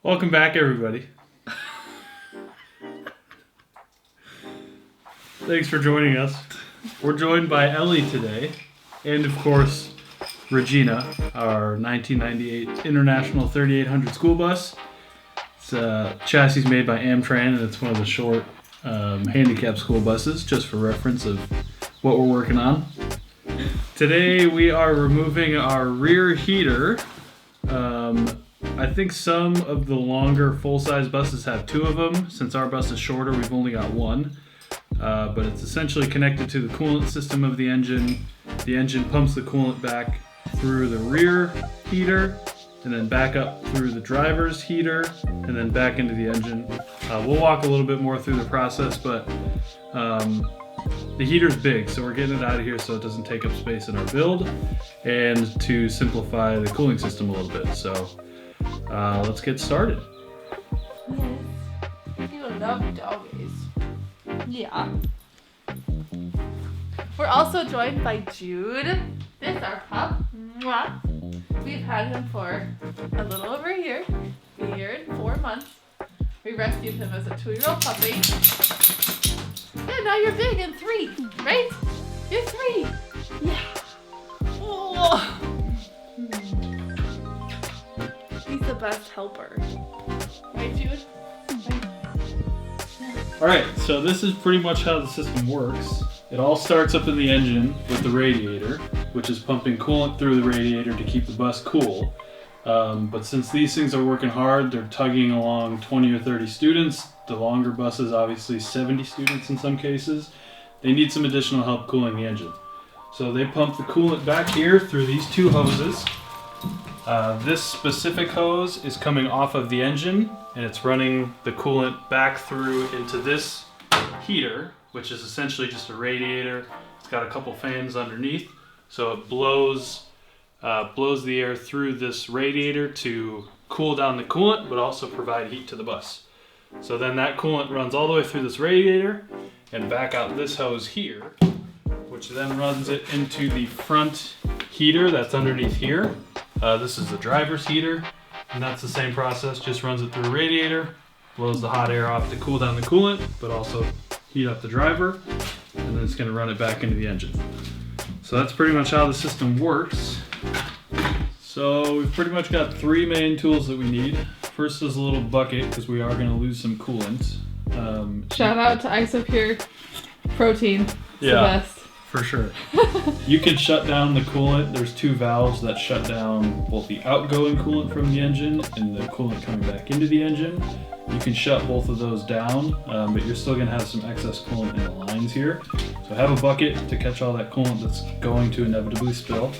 Welcome back, everybody. Thanks for joining us. We're joined by Ellie today, and of course, Regina, our 1998 International 3800 school bus. It's a chassis made by Amtran, and it's one of the short handicap school buses, just for reference of what we're working on. Today we are removing our rear heater. I think some of the longer full-size buses have two of them. Since our bus is shorter, we've only got one. But it's essentially connected to the coolant system of the engine. The engine pumps the coolant back through the rear heater, and then back up through the driver's heater, and then back into the engine. We'll walk a little bit more through the process, but the heater's big, so we're getting it out of here so it doesn't take up space in our build, and to simplify the cooling system a little bit. So let's get started. Yes, you love doggies. Yeah. We're also joined by Jude. This is our pup. Mwah. We've had him for a little over a year and 4 months. We rescued him as a 2-year-old puppy. Yeah, now you're big and 3, right? You're 3. Yeah. Oh. He's the best helper. Right, Jude? Alright, so this is pretty much how the system works. It all starts up in the engine with the radiator, which is pumping coolant through the radiator to keep the bus cool. But since these things are working hard, they're tugging along 20 or 30 students. The longer buses, obviously 70 students in some cases. They need some additional help cooling the engine. So they pump the coolant back here through these two hoses. This specific hose is coming off of the engine, and it's running the coolant back through into this heater, which is essentially just a radiator. It's got a couple fans underneath, so it blows the air through this radiator to cool down the coolant, but also provide heat to the bus. So then that coolant runs all the way through this radiator and back out this hose here, which then runs it into the front heater that's underneath here. This is the driver's heater, and that's the same process, just runs it through a radiator, blows the hot air off to cool down the coolant, but also heat up the driver, and then it's going to run it back into the engine. So that's pretty much how the system works. So we've pretty much got 3 main tools that we need. First is a little bucket, because we are going to lose some coolant. Shout out to Isopure Protein. It's the best. For sure. You can shut down the coolant. There's 2 valves that shut down both the outgoing coolant from the engine and the coolant coming back into the engine. You can shut both of those down, but you're still going to have some excess coolant in the lines here. So have a bucket to catch all that coolant that's going to inevitably spill.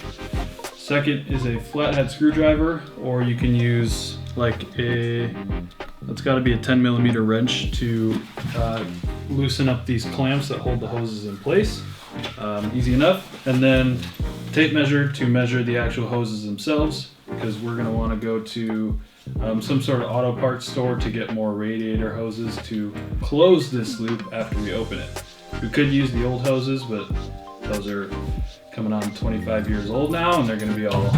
Second is a flathead screwdriver, or you can use that's got to be a 10mm wrench to loosen up these clamps that hold the hoses in place. Easy enough. And then tape measure to measure the actual hoses themselves, because we're going to want to go to some sort of auto parts store to get more radiator hoses to close this loop after we open it. We could use the old hoses, but those are coming on 25 years old now, and they're going to be all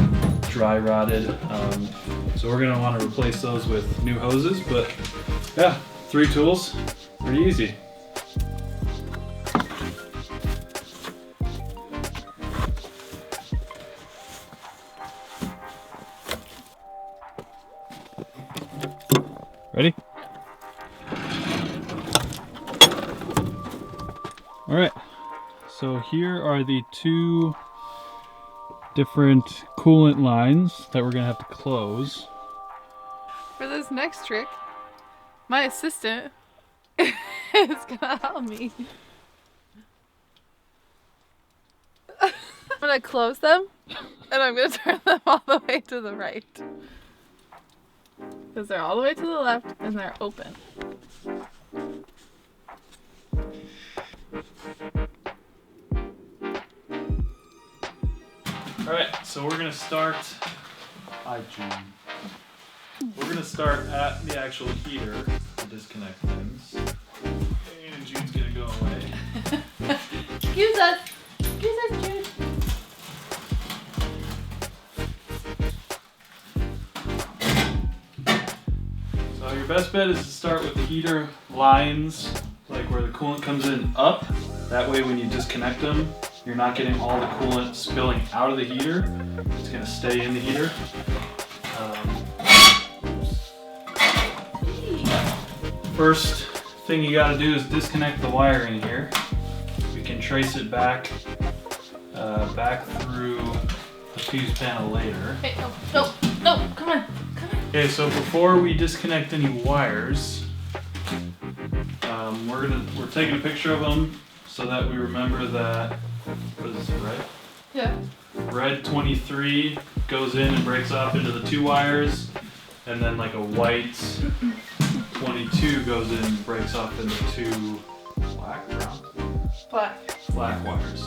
dry rotted. So we're going to want to replace those with new hoses. But yeah, 3 tools, pretty easy. Ready? All right, so here are the 2 different coolant lines that we're gonna have to close. For this next trick, my assistant is gonna help me. I'm gonna close them, and I'm gonna turn them all the way to the right. Because they're all the way to the left, and they're open. Alright, so we're gonna start. Hi, June. We're gonna start at the actual heater to disconnect things. And June's gonna go away. Excuse us! Excuse us, Jude! So your best bet is to start with the heater lines, like where the coolant comes in up. That way when you disconnect them, you're not getting all the coolant spilling out of the heater. It's gonna stay in the heater. First thing you gotta do is disconnect the wiring here. We can trace it back through the fuse panel later. Hey, no, come on. Okay, so before we disconnect any wires, we're taking a picture of them so that we remember that, what is it, red? Yeah. Red 23 goes in and breaks off into the 2 wires, and then like a white 22 goes in and breaks off into 2 black wires.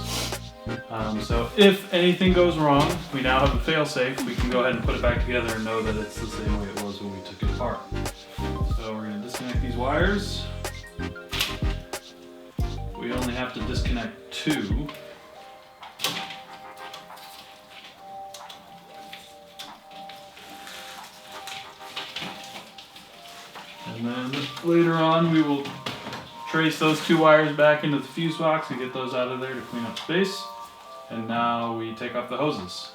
So if anything goes wrong, we now have a fail-safe. We can go ahead and put it back together and know that it's the same way it was when we took it apart. So we're going to disconnect these wires. We only have to disconnect 2. And then later on we will trace those 2 wires back into the fuse box and get those out of there to clean up space. And now we take off the hoses.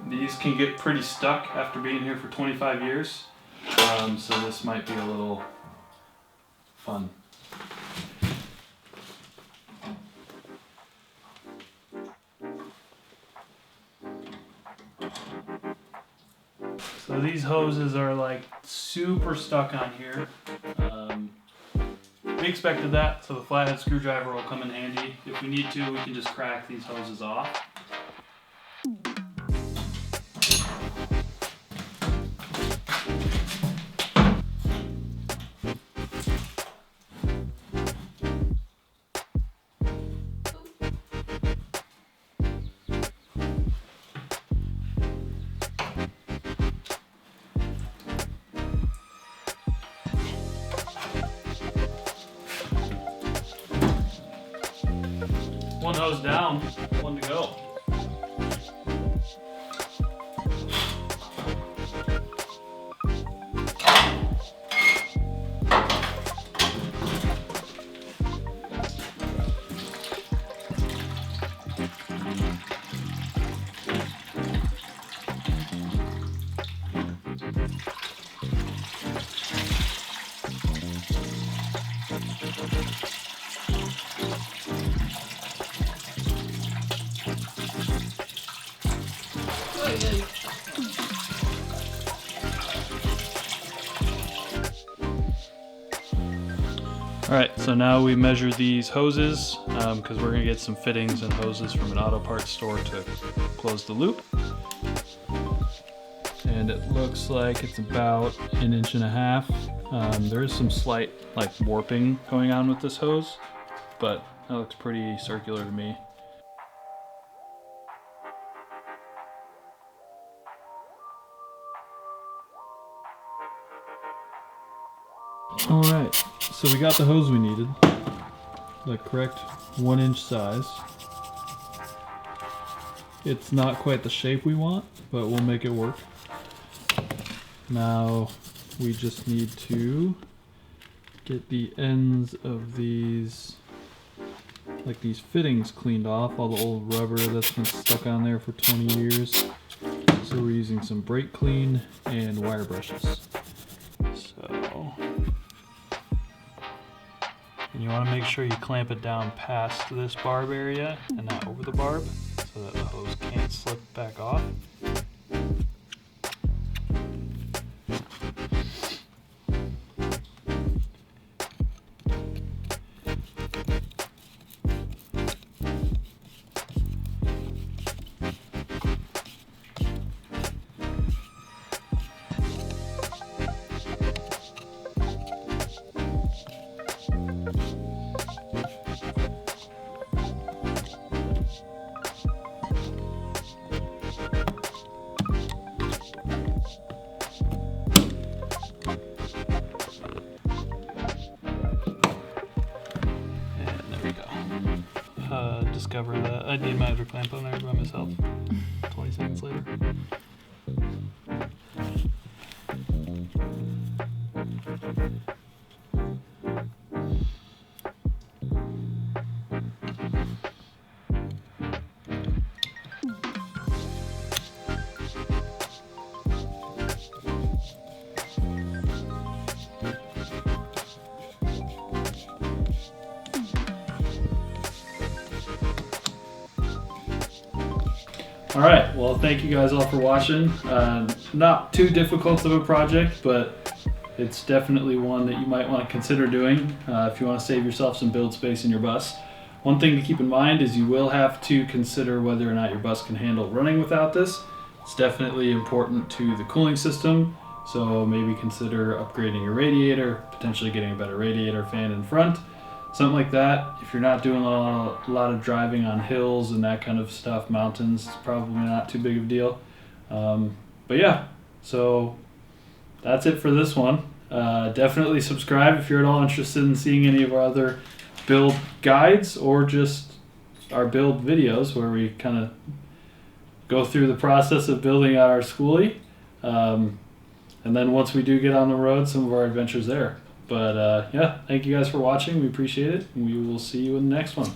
These can get pretty stuck after being here for 25 years. So this might be a little fun. So these hoses are like super stuck on here. We expected that, so the flathead screwdriver will come in handy. If we need to, we can just crack these hoses off. One hose down, one to go. Alright, so now we measure these hoses because we're going to get some fittings and hoses from an auto parts store to close the loop. And it looks like it's about 1.5 inches. There is some slight like warping going on with this hose, but that looks pretty circular to me. Alright, so we got the hose we needed, the correct 1-inch size. It's not quite the shape we want, but we'll make it work. Now we just need to get the ends of these, like these fittings, cleaned off, all the old rubber that's been stuck on there for 20 years. So we're using some brake clean and wire brushes. And you want to make sure you clamp it down past this barb area and not over the barb so that the hose can't slip back off. Discover that I need my other clamp on there by myself. 20 seconds later. All right, well, thank you guys all for watching. Not too difficult of a project, but it's definitely one that you might want to consider doing if you want to save yourself some build space in your bus. One thing to keep in mind is you will have to consider whether or not your bus can handle running without this. It's definitely important to the cooling system, so maybe consider upgrading your radiator, potentially getting a better radiator fan in front, something like that. If you're not doing a lot of driving on hills and that kind of stuff, mountains, it's probably not too big of a deal. But yeah, so that's it for this one. Definitely subscribe if you're at all interested in seeing any of our other build guides or just our build videos where we kind of go through the process of building out our skoolie. And then once we do get on the road, some of our adventures there. But yeah, thank you guys for watching. We appreciate it. And we will see you in the next one.